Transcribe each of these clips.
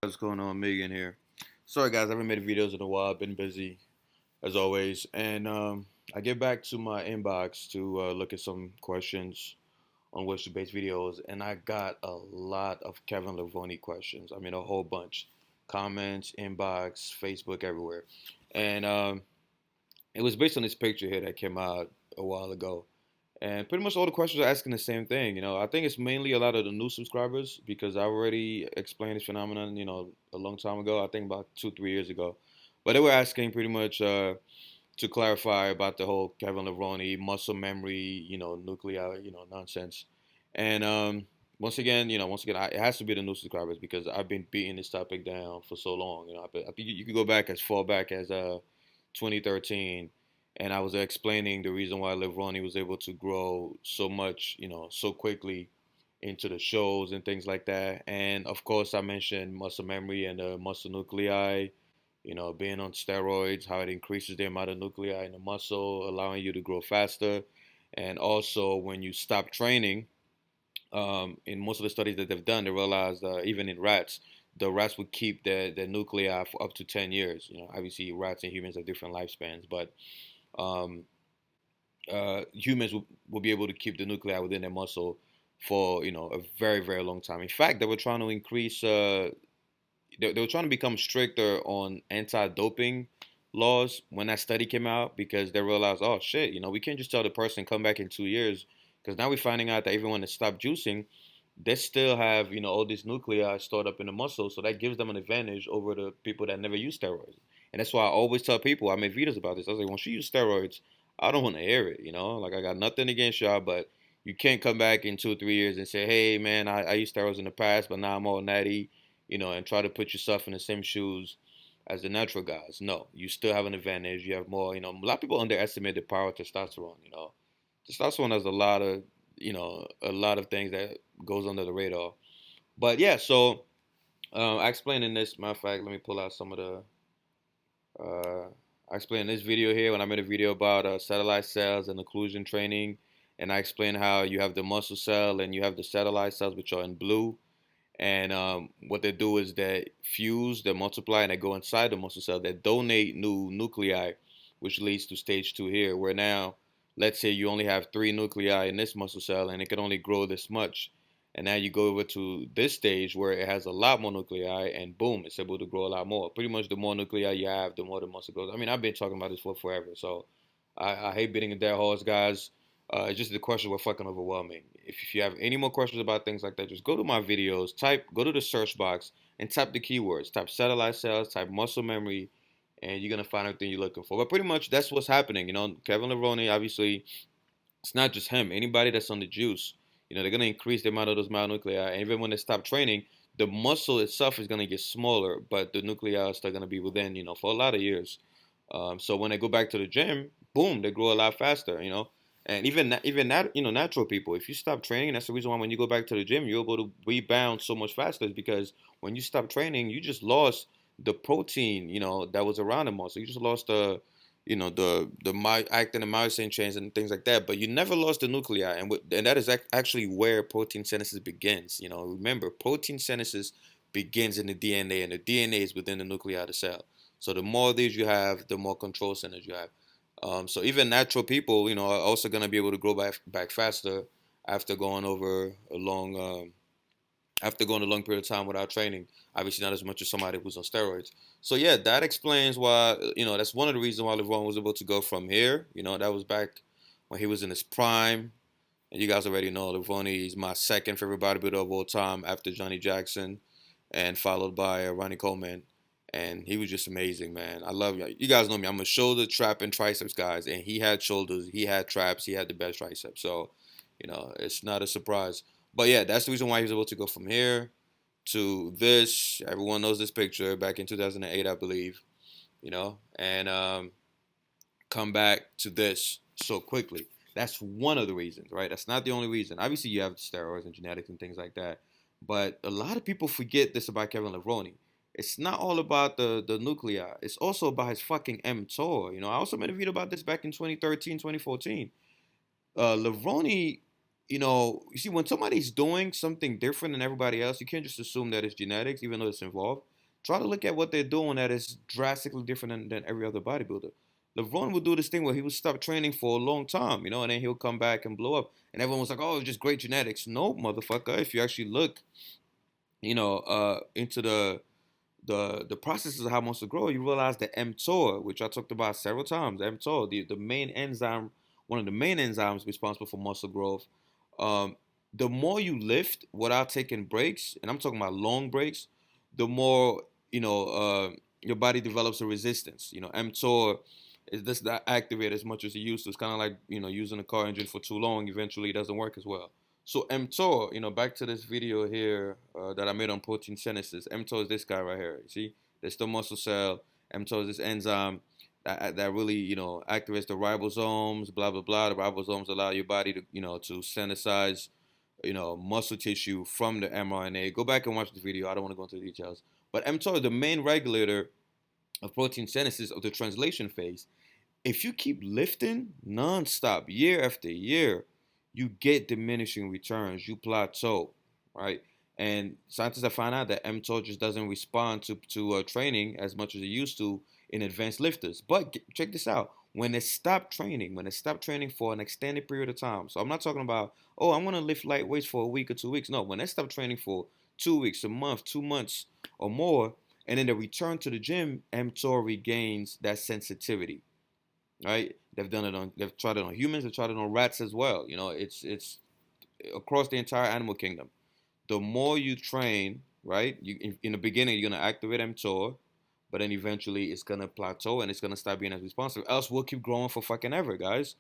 What's going on? Megan here. Sorry, guys, I haven't made videos in a while. I've been busy, as always. And I get back to my inbox to look at some questions on which to base videos. And I got a lot of Kevin Levrone questions. I mean, a whole bunch. Comments, inbox, Facebook, everywhere. And it was based on this picture here that came out a while ago. And pretty much all the questions are asking the same thing. I think it's mainly a lot of the new subscribers because I already explained this phenomenon, a long time ago. I think about 2, 3 years ago. But they were asking pretty much to clarify about the whole Kevin Levrone muscle memory, nuclei, nonsense. And it has to be the new subscribers because I've been beating this topic down for so long. I think you could go back as far back as 2013, and I was explaining the reason why Levrone was able to grow so much, so quickly into the shows and things like that. And of course, I mentioned muscle memory and the muscle nuclei, being on steroids, how it increases the amount of nuclei in the muscle, allowing you to grow faster. And also, when you stop training, in most of the studies that they've done, they realized even in rats, the rats would keep their nuclei for up to 10 years. Obviously, rats and humans have different lifespans, but um, humans will be able to keep the nuclei within their muscle for a very very long time. In fact, they were trying to increase. They were trying to become stricter on anti-doping laws when that study came out because they realized, oh shit, we can't just tell the person come back in 2 years because now we're finding out that everyone that stopped juicing, they still have all these nuclei stored up in the muscle, so that gives them an advantage over the people that never use steroids. And that's why I always tell people, I make videos about this. I was like, once you use steroids, I don't want to hear it. Like I got nothing against y'all, but you can't come back in 2 or 3 years and say, hey man, I used steroids in the past, but now I'm all natty, and try to put yourself in the same shoes as the natural guys. No, you still have an advantage. You have more. A lot of people underestimate the power of testosterone. Testosterone has a lot of things that goes under the radar. But yeah, so I explained in this. Matter of fact, let me pull out some of the. Uh, I explained in this video here when I made a video about satellite cells and occlusion training, and I explained how you have the muscle cell and you have the satellite cells, which are in blue. And what they do is they fuse, they multiply, and they go inside the muscle cell. They donate new nuclei, which leads to stage two here, where now, let's say you only have three nuclei in this muscle cell, and it can only grow this much. And now you go over to this stage where it has a lot more nuclei, and boom, it's able to grow a lot more. Pretty much the more nuclei you have, the more the muscle grows. I mean, I've been talking about this for forever, so I hate beating a dead horse, guys. It's just the questions were fucking overwhelming. If you have any more questions about things like that, just go to my videos, go to the search box, and type the keywords. Type satellite cells, type muscle memory, and you're gonna find everything you're looking for. But pretty much that's what's happening. Kevin Levrone, obviously, it's not just him. Anybody that's on the juice, they're gonna increase the amount of those myonuclei, and even when they stop training, the muscle itself is gonna get smaller, but the nuclei are still gonna be within, for a lot of years. So when they go back to the gym, boom, they grow a lot faster. And even that, natural people, if you stop training, that's the reason why when you go back to the gym, you're able to rebound so much faster. Is because when you stop training, you just lost the protein, that was around the muscle. You just lost the actin and myosin chains and things like that. But you never lost the nuclei, and that is actually where protein synthesis begins. Remember, protein synthesis begins in the DNA, and the DNA is within the nuclei of the cell. So the more of these you have, the more control centers you have. So even natural people, are also going to be able to grow back faster after going over a long period of time without training. Obviously, not as much as somebody who's on steroids. So yeah, that explains why. That's one of the reasons why LeVron was able to go from here. That was back when he was in his prime. And you guys already know LeVron is my second favorite bodybuilder of all time after Johnny Jackson, and followed by Ronnie Coleman. And he was just amazing, man. I love you. You guys know me. I'm a shoulder, trap, and triceps guys. And he had shoulders, he had traps, he had the best triceps. So, it's not a surprise. But yeah, that's the reason why he was able to go from here to this. Everyone knows this picture back in 2008, I believe. And come back to this so quickly. That's one of the reasons, right? That's not the only reason. Obviously, you have steroids and genetics and things like that. But a lot of people forget this about Kevin Levrone. It's not all about the nuclei. It's also about his fucking mTor. I also made a video about this back in 2013, 2014. Levrone, you see, when somebody's doing something different than everybody else, you can't just assume that it's genetics, even though it's involved. try to look at what they're doing that is drastically different than every other bodybuilder. Levrone would do this thing where he would stop training for a long time, and then he'll come back and blow up. And everyone was like, "Oh, it's just great genetics." No, motherfucker. If you actually look, into the processes of how muscle grow, you realize that mTor, which I talked about several times, mTor, the main enzyme, one of the main enzymes responsible for muscle growth. Um, the more you lift without taking breaks, and I'm talking about long breaks, the more your body develops a resistance. mTor is just not activate as much as it used to. It's kind of like using a car engine for too long. Eventually, it doesn't work as well. So mTor, back to this video here that I made on protein synthesis. mTor is this guy right here. You see, there's the muscle cell. mTor is this enzyme that really, activates the ribosomes. Blah blah blah. The ribosomes allow your body to synthesize, muscle tissue from the mRNA. Go back and watch the video. I don't want to go into the details. But mTor is the main regulator of protein synthesis of the translation phase. If you keep lifting nonstop year after year, you get diminishing returns. You plateau, right? And scientists have found out that mTOR just doesn't respond to training as much as it used to in advanced lifters. But check this out. When they stop training for an extended period of time, so I'm not talking about, oh, I'm going to lift light weights for a week or 2 weeks. No, when they stop training for 2 weeks, a month, 2 months or more, and then they return to the gym, mTOR regains that sensitivity, right? They've tried it on humans, they've tried it on rats as well. It's across the entire animal kingdom. The more you train, right? In the beginning you're gonna activate mTOR, but then eventually it's gonna plateau and it's gonna stop being as responsive. Else we'll keep growing for fucking ever, guys.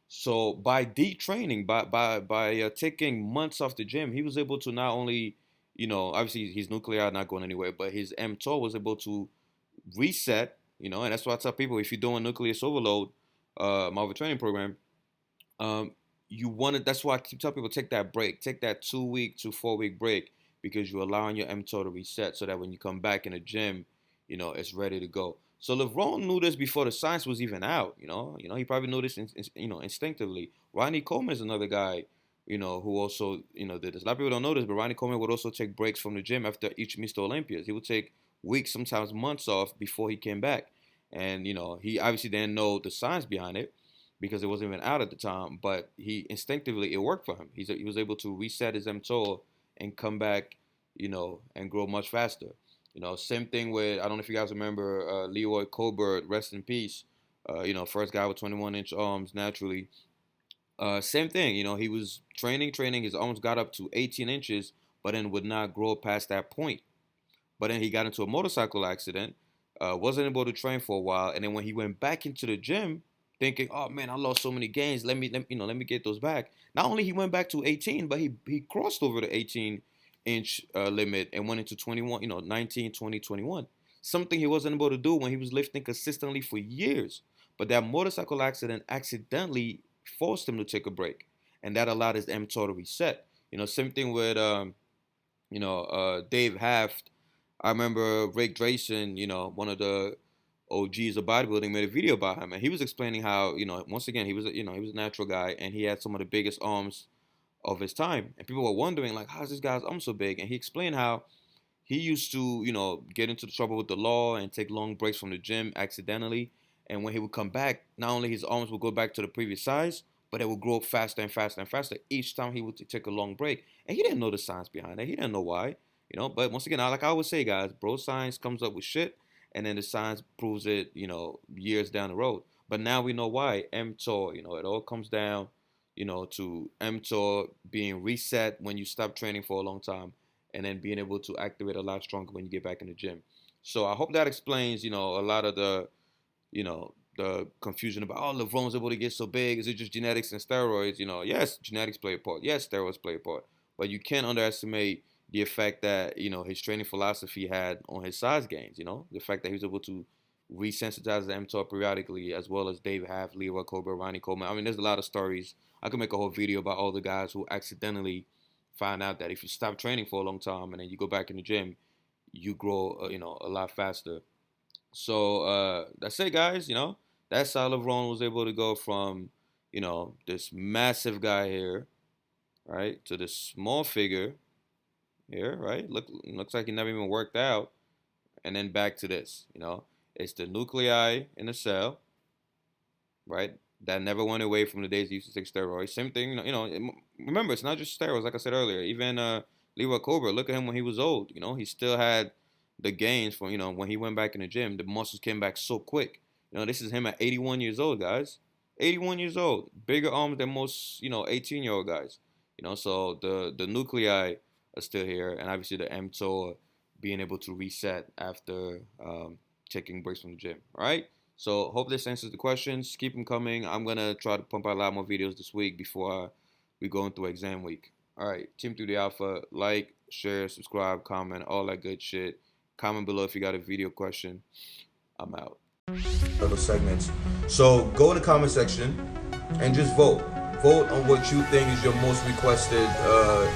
So by detraining, by taking months off the gym, he was able to not only, obviously his nuclei not going anywhere, but his mTOR was able to reset. And that's why I tell people, if you're doing Nucleus Overload, my training program, um, you want to. That's why I keep telling people, take that break, take that 2 week to 4 week break, because you're allowing your mTOR to reset, so that when you come back in the gym, it's ready to go. So Levrone knew this before the science was even out. He probably knew this, instinctively. Ronnie Coleman is another guy, who also, did this. A lot of people don't know this, but Ronnie Coleman would also take breaks from the gym after each Mr. Olympias. He would take weeks, sometimes months off before he came back. And, he obviously didn't know the science behind it because it wasn't even out at the time, but he instinctively, it worked for him. He was able to reset his mTOR and come back, and grow much faster. Same thing with, I don't know if you guys remember, Leroy Colbert, rest in peace. First guy with 21-inch arms naturally. Same thing, he was training, his arms got up to 18 inches, but then would not grow past that point. But then he got into a motorcycle accident, wasn't able to train for a while, and then when he went back into the gym, thinking, "Oh man, I lost so many gains. Let me get those back." Not only he went back to 18, but he crossed over the 18-inch limit and went into 21, 19, 20, 21. Something he wasn't able to do when he was lifting consistently for years. But that motorcycle accident accidentally forced him to take a break, and that allowed his mTOR to reset. Same thing with Dave Haft. I remember Rick Drayson, one of the OGs of bodybuilding, made a video about him, and he was explaining how, once again, he was a natural guy, and he had some of the biggest arms of his time, and people were wondering, like, how's this guy's arm so big? And he explained how he used to, get into trouble with the law and take long breaks from the gym accidentally. And when he would come back, not only his arms would go back to the previous size, but it would grow faster and faster and faster each time he would take a long break. And he didn't know the science behind it. He didn't know why, But once again, like I always say, guys, bro, science comes up with shit, and then the science proves it, years down the road. But now we know why. mTOR, it all comes down, to mTOR being reset when you stop training for a long time, and then being able to activate a lot stronger when you get back in the gym. So I hope that explains, a lot of the confusion about, oh, Levrone's able to get so big. Is it just genetics and steroids? Yes, genetics play a part. Yes, steroids play a part. But you can't underestimate the effect that, his training philosophy had on his size gains, the fact that he was able to resensitize the mTOR periodically, as well as Dave Haft, Leroy Colbert, Ronnie Coleman. I mean, there's a lot of stories. I could make a whole video about all the guys who accidentally find out that if you stop training for a long time and then you go back in the gym, you grow, a lot faster. So that's it, guys. That's how Levrone was able to go from, this massive guy here, right, to this small figure here, right? Looks like he never even worked out. and then back to this. It's the nuclei in the cell, right? That never went away from the days he used to take steroids. Same thing, remember, it's not just steroids, like I said earlier. Even Leroy Cobra, look at him when he was old. He still had the gains from, when he went back in the gym. The muscles came back so quick. This is him at 81 years old, guys. 81 years old. Bigger arms than most, 18-year-old guys. So the nuclei are still here. And obviously the mTor being able to reset after taking breaks from the gym, all right? So hope this answers the questions. Keep them coming. I'm going to try to pump out a lot more videos this week before we go into exam week. All right, Team 3DAlpha, like, share, subscribe, comment, all that good shit. Comment below if you got a video question. I'm out. Other segments. So go in the comment section and just vote. Vote on what you think is your most requested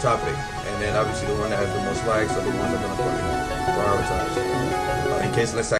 topic. And then obviously the one that has the most likes are the ones I'm going to prioritize. In case, let's say